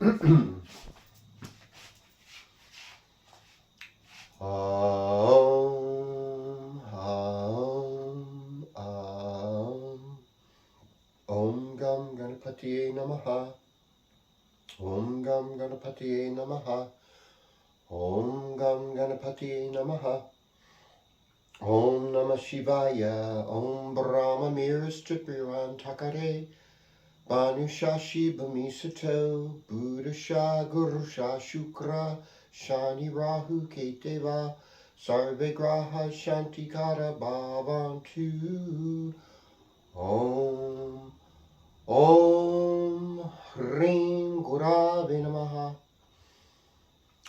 Om Gam Ganapatiye Namaha. Om Gam Ganapatiye Namaha. Om Gam Ganapatiye Namaha. Om Namah Shivaya. Om Brahma Miras Tripuran Takare. Banusha Shiva Misato. Buddhasha Gurusha Shukra. Shani Rahu Keteva. Sarve Graha Shantikara Bhavantu. Om Hrim Gurave Namaha.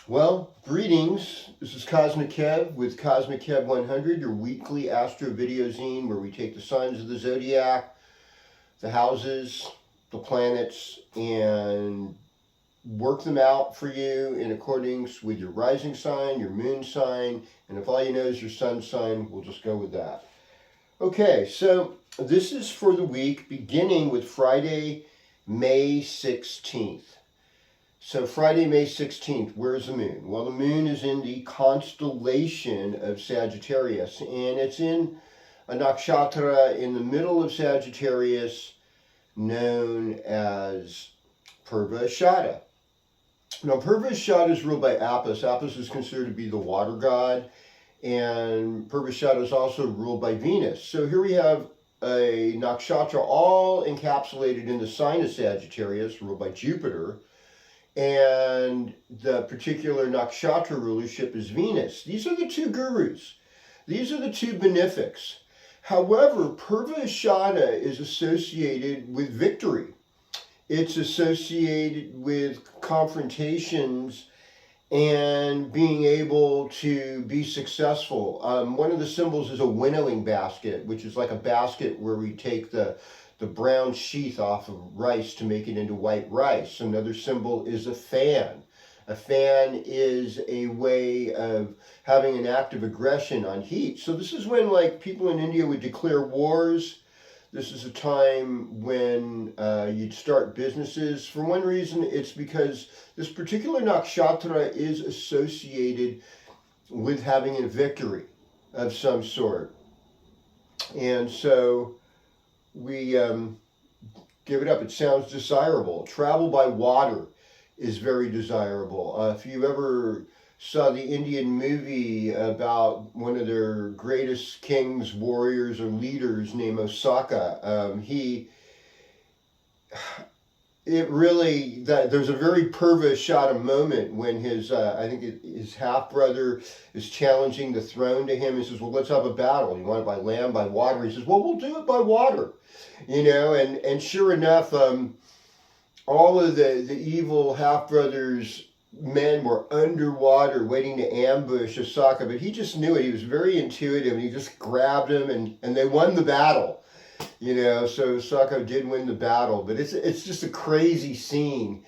Well, greetings. This is Cosmic Kev with Cosmic Kev 100, your weekly astro video zine where we take the signs of the zodiac, the houses, the planets, and work them out for you in accordance with your rising sign, your moon sign, and if all you know is your sun sign, we'll just go with that. Okay, so this is for the week beginning with Friday, May 16th. So Friday, May 16th, where's the moon? Well, the moon is in the constellation of Sagittarius, and it's in a nakshatra in the middle of Sagittarius known as Purvashada. Now, Purvashada is ruled by Apis. Apis is considered to be the water god, and Purvashada is also ruled by Venus. So here we have a nakshatra all encapsulated in the sign of Sagittarius, ruled by Jupiter, and the particular nakshatra rulership is Venus. These are the two gurus. These are the two benefics. However, Purvashada is associated with victory. It's associated with confrontations and being able to be successful. One of the symbols is a winnowing basket, which is like a basket where we take the brown sheath off of rice to make it into white rice. Another symbol is a fan. A fan is a way of having an act of aggression on heat. So this is when, like, people in India would declare wars. This is a time when you'd start businesses. For one reason, it's because this particular nakshatra is associated with having a victory of some sort. And so we give it up. It sounds desirable. Travel by water is very desirable. If you ever saw the Indian movie about one of their greatest kings, warriors, or leaders named Osaka, there's a very Purvashada moment when his, I think his half-brother is challenging the throne to him. He says, well, let's have a battle. You want it by land, by water? He says, well, we'll do it by water. You know, and sure enough, all of the evil half-brothers' men were underwater waiting to ambush Osaka, but he just knew it. He was very intuitive, and he just grabbed him, and they won the battle. You know, so Osaka did win the battle, but it's just a crazy scene,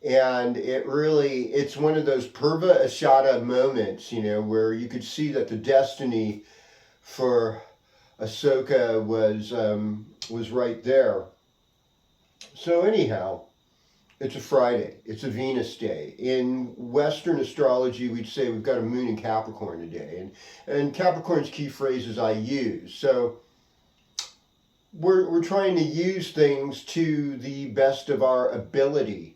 and it's one of those Purvashada moments, you know, where you could see that the destiny for Ahsoka was right there. So anyhow, it's a Friday. It's a Venus day. In Western astrology, we'd say we've got a moon in Capricorn today, and Capricorn's key phrases I use. So we're trying to use things to the best of our ability,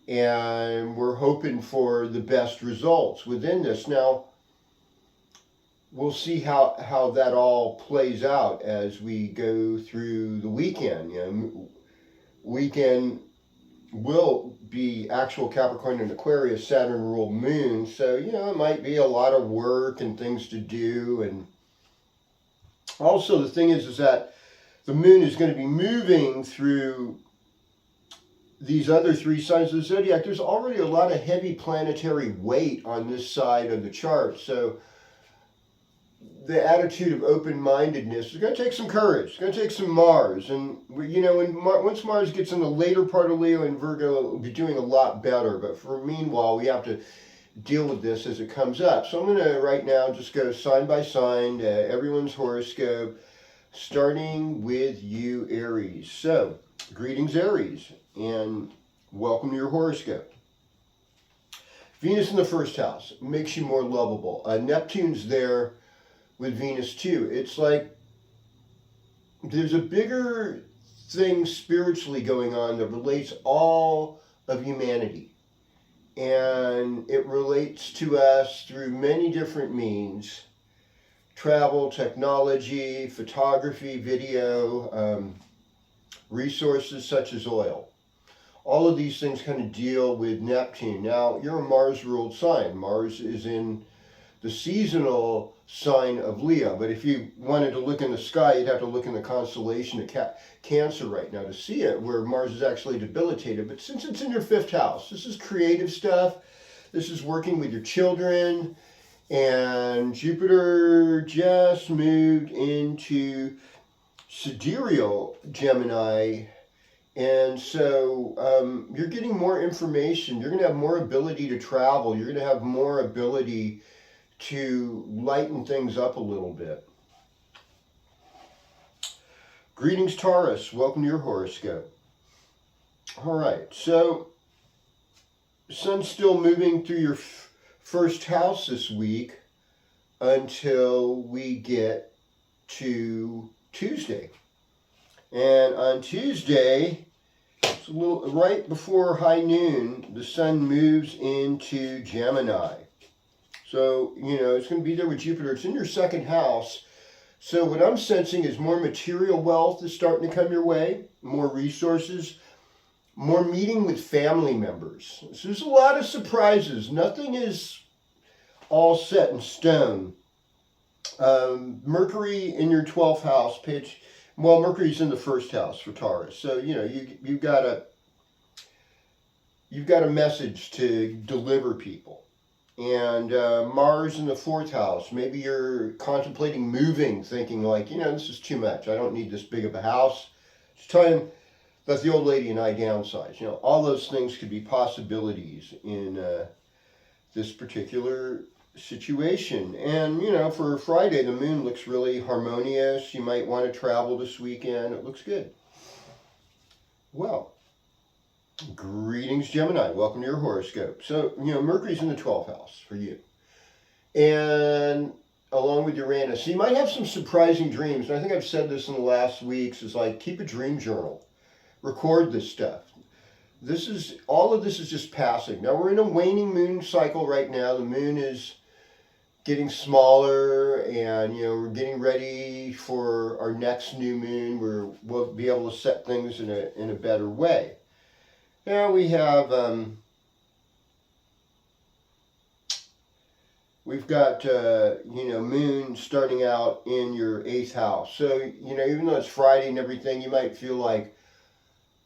and we're hoping for the best results within this. Now, we'll see how that all plays out as we go through the weekend. You know, weekend will be actual Capricorn and Aquarius Saturn ruled moon, so you know it might be a lot of work and things to do. And also the thing is that the moon is going to be moving through these other three signs of the zodiac. There's already a lot of heavy planetary weight on this side of the chart, so the attitude of open-mindedness is going to take some courage. It's going to take some Mars. And, you know, once Mars gets in the later part of Leo and Virgo, it will be doing a lot better. But for meanwhile, we have to deal with this as it comes up. So I'm going to, right now, just go sign by sign, everyone's horoscope, starting with you, Aries. So, greetings, Aries. And welcome to your horoscope. Venus in the first house makes you more lovable. Neptune's there with Venus too. It's like there's a bigger thing spiritually going on that relates all of humanity. And it relates to us through many different means. Travel, technology, photography, video, resources such as oil. All of these things kind of deal with Neptune. Now, you're a Mars-ruled sign. Mars is in the seasonal sign of Leo. But if you wanted to look in the sky, you'd have to look in the constellation of Cancer right now to see it, where Mars is actually debilitated. But since it's in your 5th house, this is creative stuff. This is working with your children. And Jupiter just moved into sidereal Gemini. And so you're getting more information. You're going to have more ability to travel. You're going to have more ability to lighten things up a little bit. Greetings, Taurus. Welcome to your horoscope. All right, so Sun's still moving through your first house this week until we get to Tuesday. And on Tuesday, it's a little right before high noon, the sun moves into Gemini. So, it's going to be there with Jupiter. It's in your 2nd house. So what I'm sensing is more material wealth is starting to come your way, more resources, more meeting with family members. So there's a lot of surprises. Nothing is all set in stone. Mercury in your 12th house, Mercury's in the 1st house for Taurus. So, you've got a message to deliver people. And Mars in the 4th house. Maybe you're contemplating moving, thinking like, this is too much. I don't need this big of a house. It's time that the old lady and I downsize. All those things could be possibilities in this particular situation. And, for Friday, the moon looks really harmonious. You might want to travel this weekend. It looks good. Well, greetings, Gemini. Welcome to your horoscope. So, Mercury's in the 12th house for you. And along with Uranus. So you might have some surprising dreams. And I think I've said this in the last weeks. Is like, keep a dream journal. Record this stuff. All of this is just passing. Now, we're in a waning moon cycle right now. The moon is getting smaller, and we're getting ready for our next new moon where we'll be able to set things in a better way. Now we have we've got moon starting out in your 8th house. So even though it's Friday and everything, you might feel like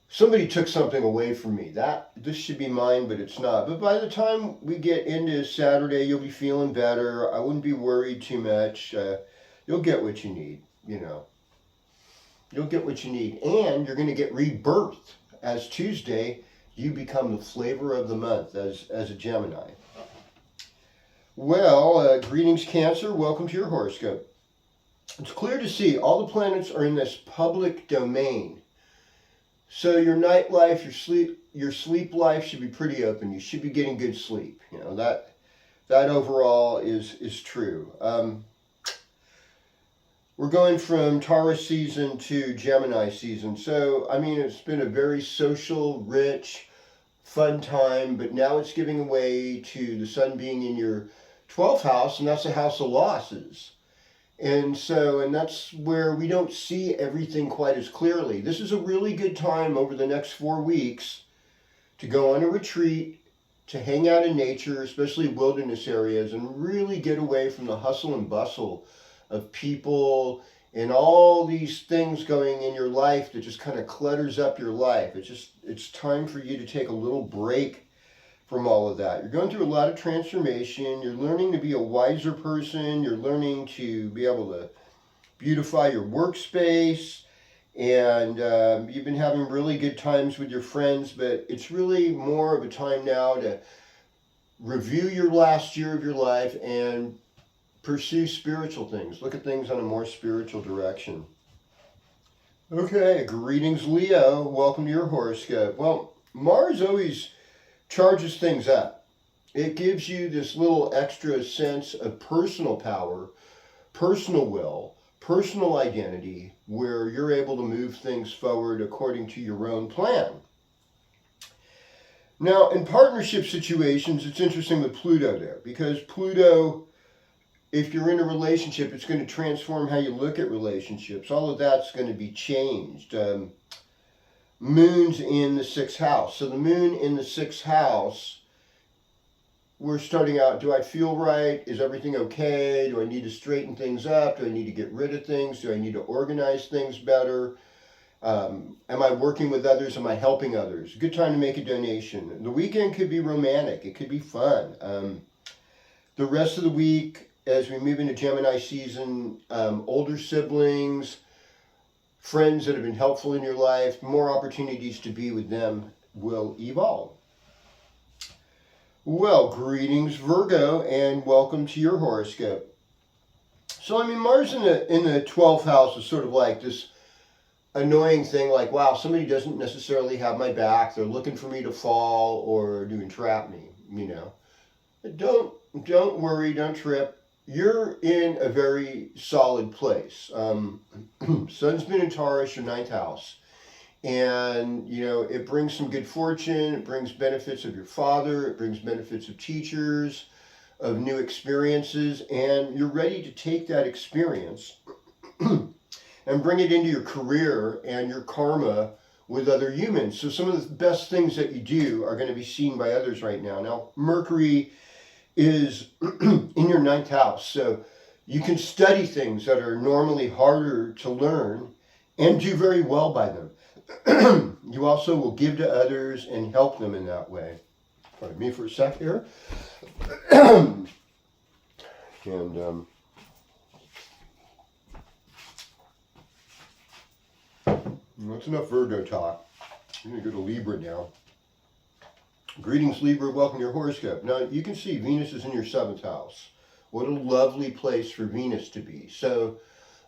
somebody took something away from me. This should be mine, but it's not. But by the time we get into Saturday, you'll be feeling better. I wouldn't be worried too much. You'll get what you need, You'll get what you need. And you're going to get rebirth. As Tuesday, you become the flavor of the month as a Gemini. Well, greetings, Cancer. Welcome to your horoscope. It's clear to see all the planets are in this public domain. So your nightlife, your sleep life should be pretty open. You should be getting good sleep. That overall is true. We're going from Taurus season to Gemini season. So, it's been a very social, rich, fun time, but now it's giving way to the sun being in your 12th house, and that's the house of losses. And that's where we don't see everything quite as clearly. This is a really good time over the next 4 weeks to go on a retreat, to hang out in nature, especially wilderness areas, and really get away from the hustle and bustle of people and all these things going in your life that just kind of clutters up your life. It's time for you to take a little break from all of that. You're going through a lot of transformation. You're learning to be a wiser person. You're learning to be able to beautify your workspace. And you've been having really good times with your friends, but it's really more of a time now to review your last year of your life and pursue spiritual things. Look at things on a more spiritual direction. Okay, greetings, Leo. Welcome to your horoscope. Well, Mars always charges things up. It gives you this little extra sense of personal power, personal will, personal identity, where you're able to move things forward according to your own plan. Now, in partnership situations, it's interesting with Pluto there, because Pluto, if you're in a relationship, it's going to transform how you look at relationships. All of that's going to be changed. Moon's in the 6th house. So the moon in the 6th house, we're starting out, do I feel right? Is everything okay? Do I need to straighten things up? Do I need to get rid of things? Do I need to organize things better? Am I working with others? Am I helping others? Good time to make a donation. The weekend could be romantic. It could be fun. The rest of the week, as we move into Gemini season, older siblings, friends that have been helpful in your life, more opportunities to be with them will evolve. Well, greetings Virgo, and welcome to your horoscope. So I mean, Mars in the 12th house is sort of like this annoying thing, like, wow, somebody doesn't necessarily have my back, they're looking for me to fall or to entrap me, you know. Don't worry, don't trip. You're in a very solid place. Sun's been in Taurus, your 9th house. And, you know, it brings some good fortune, it brings benefits of your father, it brings benefits of teachers, of new experiences, and you're ready to take that experience and bring it into your career and your karma with other humans. So some of the best things that you do are going to be seen by others right now. Now, Mercury is in your 9th house, so you can study things that are normally harder to learn and do very well by them. You also will give to others and help them in that way. Pardon me for a sec here. And that's enough Virgo talk. I'm going to go to Libra now. Greetings Libra, welcome to your horoscope. Now you can see Venus is in your 7th house. What a lovely place for Venus to be. So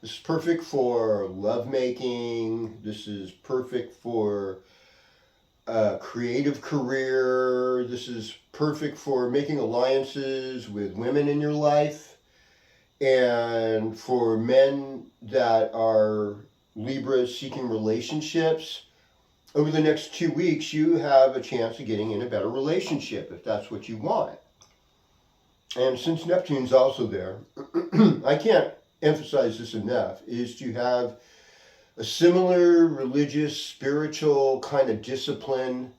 this is perfect for lovemaking. This is perfect for a creative career. This is perfect for making alliances with women in your life. And for men that are Libras seeking relationships, over the next 2 weeks, you have a chance of getting in a better relationship if that's what you want. And since Neptune's also there, I can't emphasize this enough, is to have a similar religious, spiritual kind of discipline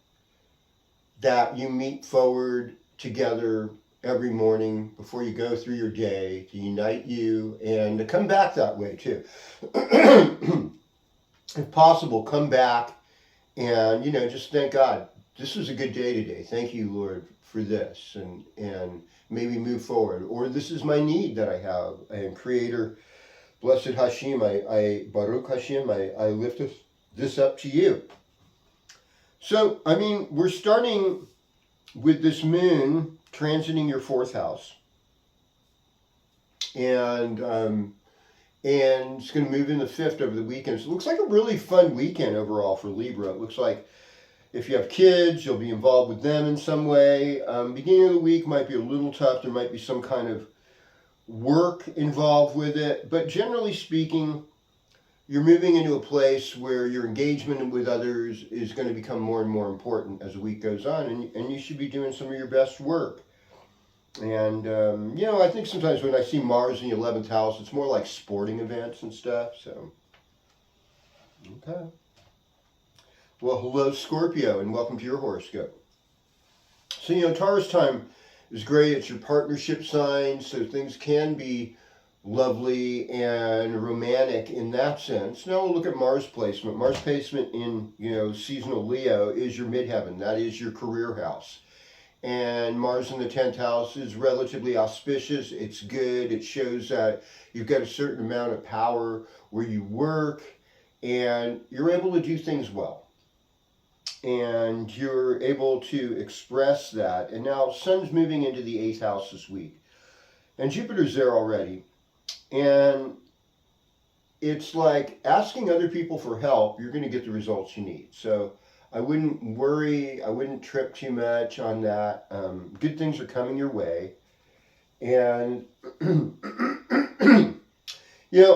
that you meet forward together every morning before you go through your day to unite you and to come back that way too. If possible, come back and, you know, just thank God. This was a good day today. Thank you, Lord, for this. And maybe move forward. Or this is my need that I have. And Creator, Blessed Hashem, Baruch Hashem, I lift this up to you. So, I mean, we're starting with this moon transiting your 4th house. And it's going to move in the 5th over the weekend. So it looks like a really fun weekend overall for Libra. It looks like if you have kids, you'll be involved with them in some way. Beginning of the week might be a little tough. There might be some kind of work involved with it. But generally speaking, you're moving into a place where your engagement with others is going to become more and more important as the week goes on. And you should be doing some of your best work. And, you know, I think sometimes when I see Mars in the 11th house, it's more like sporting events and stuff. So, okay. Well, hello, Scorpio, and welcome to your horoscope. So, you know, Taurus time is great. It's your partnership sign, so things can be lovely and romantic in that sense. Now we'll look at Mars placement. Mars placement in, you know, seasonal Leo is your midheaven. That is your career house. And Mars in the 10th house is relatively auspicious. It's good. It shows that you've got a certain amount of power where you work and you're able to do things well. And you're able to express that. And now Sun's moving into the 8th house this week. And Jupiter's there already. And it's like asking other people for help, you're going to get the results you need. So I wouldn't worry, I wouldn't trip too much on that. Good things are coming your way. And,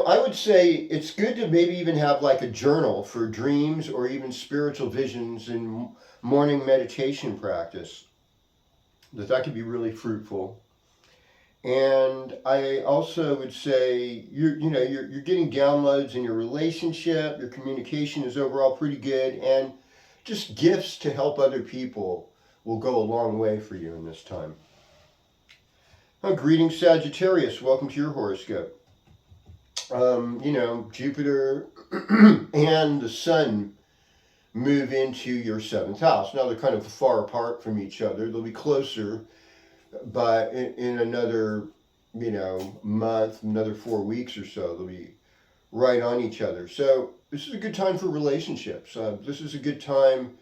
I would say it's good to maybe even have like a journal for dreams or even spiritual visions and morning meditation practice. That could be really fruitful. And I also would say you're getting downloads in your relationship, your communication is overall pretty good, and just gifts to help other people will go a long way for you in this time. Greetings, Sagittarius. Welcome to your horoscope. Jupiter and the Sun move into your seventh house. Now they're kind of far apart from each other. They'll be closer, but in another, month, another 4 weeks or so, they'll be right on each other. So this is a good time for relationships. This is a good time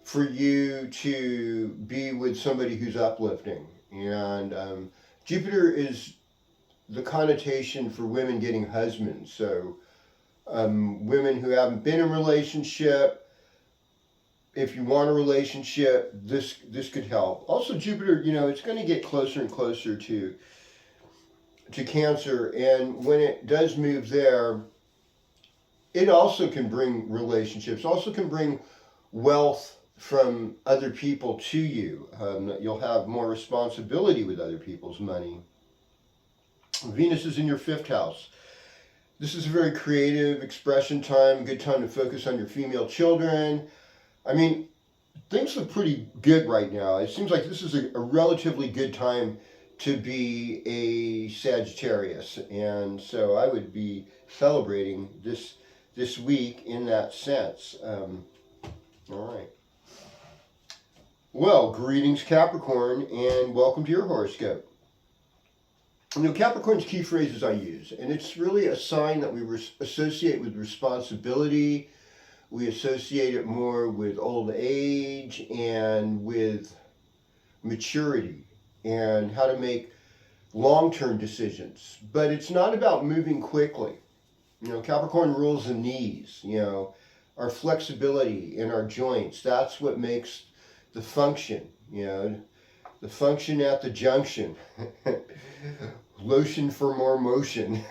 for you to be with somebody who's uplifting. And Jupiter is the connotation for women getting husbands. So women who haven't been in a relationship, if you want a relationship, this could help. Also, Jupiter, it's going to get closer and closer to Cancer, and when it does move there, it also can bring relationships. Also can bring wealth from other people to you. You'll have more responsibility with other people's money. Venus is in your fifth house. This is a very creative expression time. Good time to focus on your female children. I mean, things look pretty good right now. It seems like this is a relatively good time to be a Sagittarius. And so I would be celebrating this week in that sense. All right. Well, greetings, Capricorn, and welcome to your horoscope. Capricorn's key phrases I use, and it's really a sign that we associate with responsibility. We associate it more with old age and with maturity and how to make long-term decisions. But it's not about moving quickly. Capricorn rules the knees, our flexibility in our joints. That's what makes the function, the function at the junction. Lotion for more motion.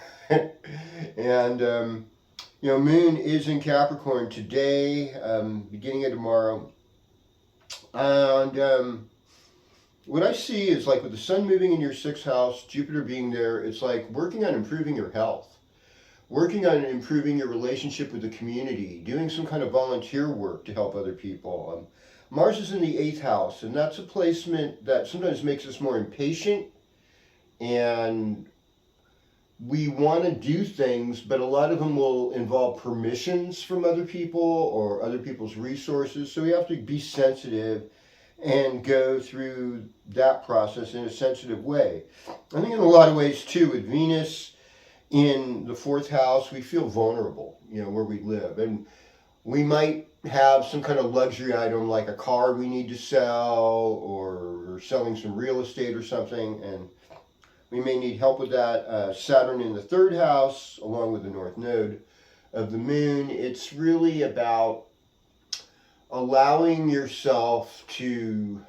And, Moon is in Capricorn today, beginning of tomorrow. And what I see is like with the Sun moving in your sixth house, Jupiter being there, it's like working on improving your health, working on improving your relationship with the community, doing some kind of volunteer work to help other people. Mars is in the eighth house, and that's a placement that sometimes makes us more impatient, and we want to do things, but a lot of them will involve permissions from other people or other people's resources. So we have to be sensitive and go through that process in a sensitive way. I think in a lot of ways too, with Venus in the fourth house, we feel vulnerable, where we live. And we might have some kind of luxury item like a car we need to sell, or selling some real estate or something, and we may need help with that. Saturn in the third house, along with the north node of the moon. It's really about allowing yourself to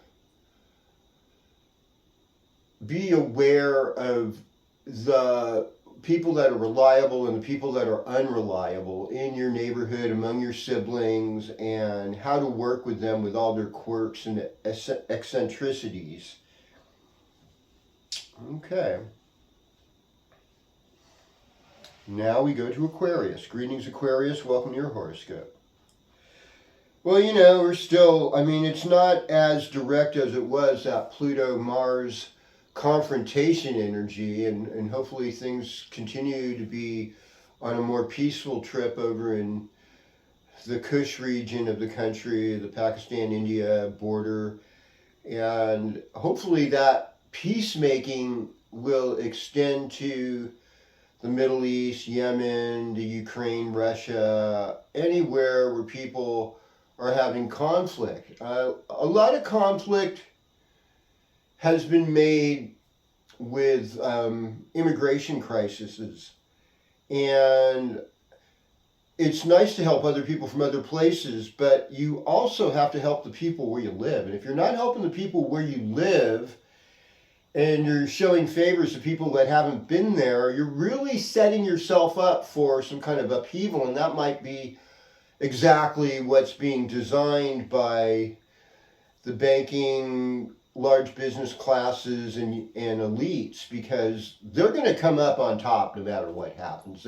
be aware of the people that are reliable and the people that are unreliable in your neighborhood, among your siblings, and how to work with them with all their quirks and eccentricities. Okay. Now we go to Aquarius. Greetings, Aquarius. Welcome to your horoscope. Well, we're still, it's not as direct as it was, that Pluto-Mars confrontation energy, and hopefully things continue to be on a more peaceful trip over in the Kush region of the country, the Pakistan-India border, and hopefully that peacemaking will extend to the Middle East, Yemen, the Ukraine, Russia, anywhere where people are having conflict. A lot of conflict has been made with immigration crises, and it's nice to help other people from other places, but you also have to help the people where you live. And if you're not helping the people where you live, and you're showing favors to people that haven't been there, you're really setting yourself up for some kind of upheaval, and that might be exactly what's being designed by the banking, large business classes, and elites, because they're going to come up on top no matter what happens.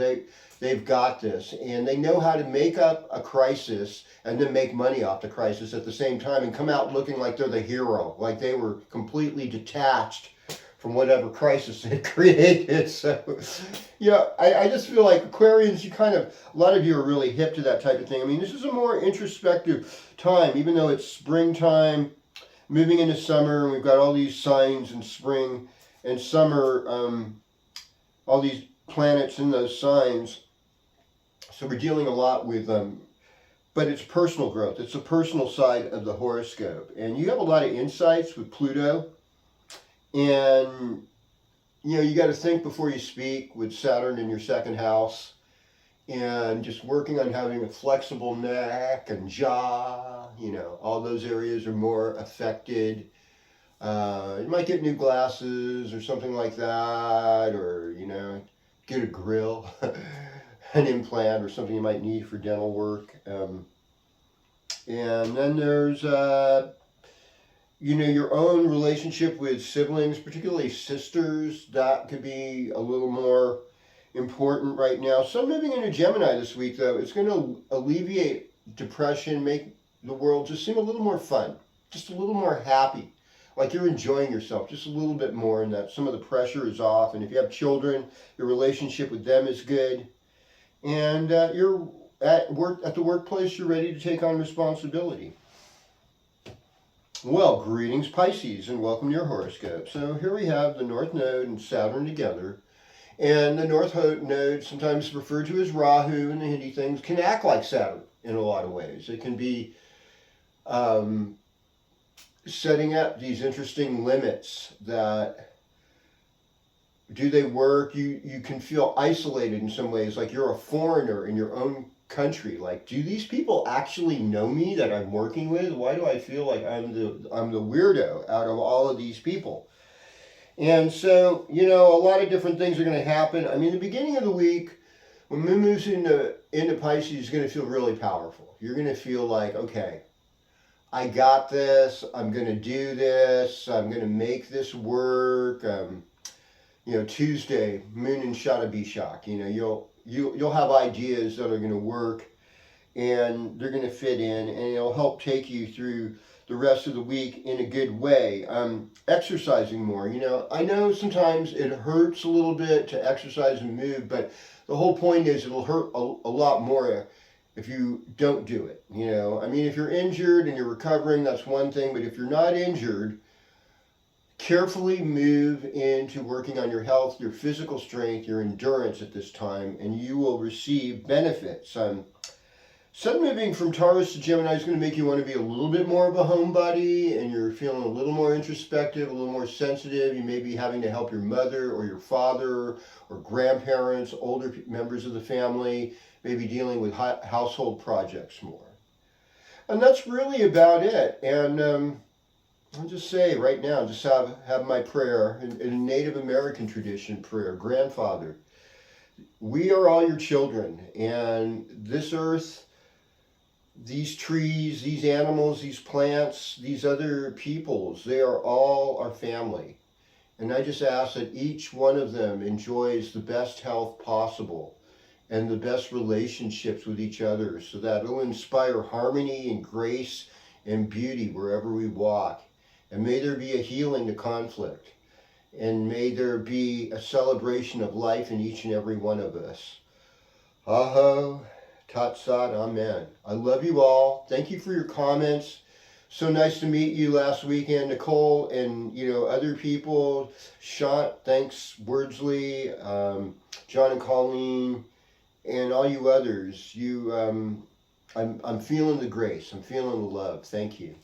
They've got this, and they know how to make up a crisis and then make money off the crisis at the same time and come out looking like they're the hero, like they were completely detached from whatever crisis it created. So, I just feel like Aquarians, a lot of you are really hip to that type of thing. I mean, this is a more introspective time, even though it's springtime, moving into summer, and we've got all these signs in spring and summer, all these planets in those signs. So we're dealing a lot with but it's personal growth. It's the personal side of the horoscope. And you have a lot of insights with Pluto. And, you got to think before you speak with Saturn in your second house, and just working on having a flexible neck and jaw. All those areas are more affected. You might get new glasses or something like that, or, get a grill, an implant, or something you might need for dental work. And then there's your own relationship with siblings, particularly sisters. That could be a little more important right now. Sun moving into Gemini this week, though, it's going to alleviate depression, make the world just seem a little more fun, just a little more happy, like you're enjoying yourself just a little bit more, and that some of the pressure is off. And if you have children, your relationship with them is good, and you're at the workplace, you're ready to take on responsibility. Well, greetings Pisces, and welcome to your horoscope. So here we have the North Node and Saturn together. And the North Node, sometimes referred to as Rahu in the Hindi things, can act like Saturn in a lot of ways. It can be setting up these interesting limits that, do they work? You can feel isolated in some ways, like you're a foreigner in your own country. Like, do these people actually know me that I'm working with? Why do I feel like I'm the weirdo out of all of these people? And so, a lot of different things are going to happen. I mean, the beginning of the week, when Moon moves into Pisces, is going to feel really powerful. You're going to feel like, okay, I got this. I'm going to do this. I'm going to make this work. Tuesday, Moon in Shadabishak. You'll have ideas that are going to work, and they're going to fit in, and it'll help take you through the rest of the week in a good way. Exercising more. I know sometimes it hurts a little bit to exercise and move, but the whole point is it'll hurt a lot more if you don't do it. If you're injured and you're recovering, that's one thing, but if you're not injured, carefully move into working on your health, your physical strength, your endurance at this time, and you will receive benefits. Sun moving from Taurus to Gemini is going to make you want to be a little bit more of a homebody, and you're feeling a little more introspective, a little more sensitive. You may be having to help your mother or your father or grandparents, older members of the family, maybe dealing with household projects more. And that's really about it. And I'll just say right now, just have my prayer, in a Native American tradition prayer. Grandfather, we are all your children, and this earth, these trees, these animals, these plants, these other peoples, they are all our family. And I just ask that each one of them enjoys the best health possible and the best relationships with each other, so that it'll inspire harmony and grace and beauty wherever we walk. And may there be a healing to conflict. And may there be a celebration of life in each and every one of us. Aho, Tat Sat, Amen. I love you all. Thank you for your comments. So nice to meet you last weekend, Nicole, and other people. Sean, thanks, Wordsley, John and Colleen, and all you others. I'm feeling the grace. I'm feeling the love. Thank you.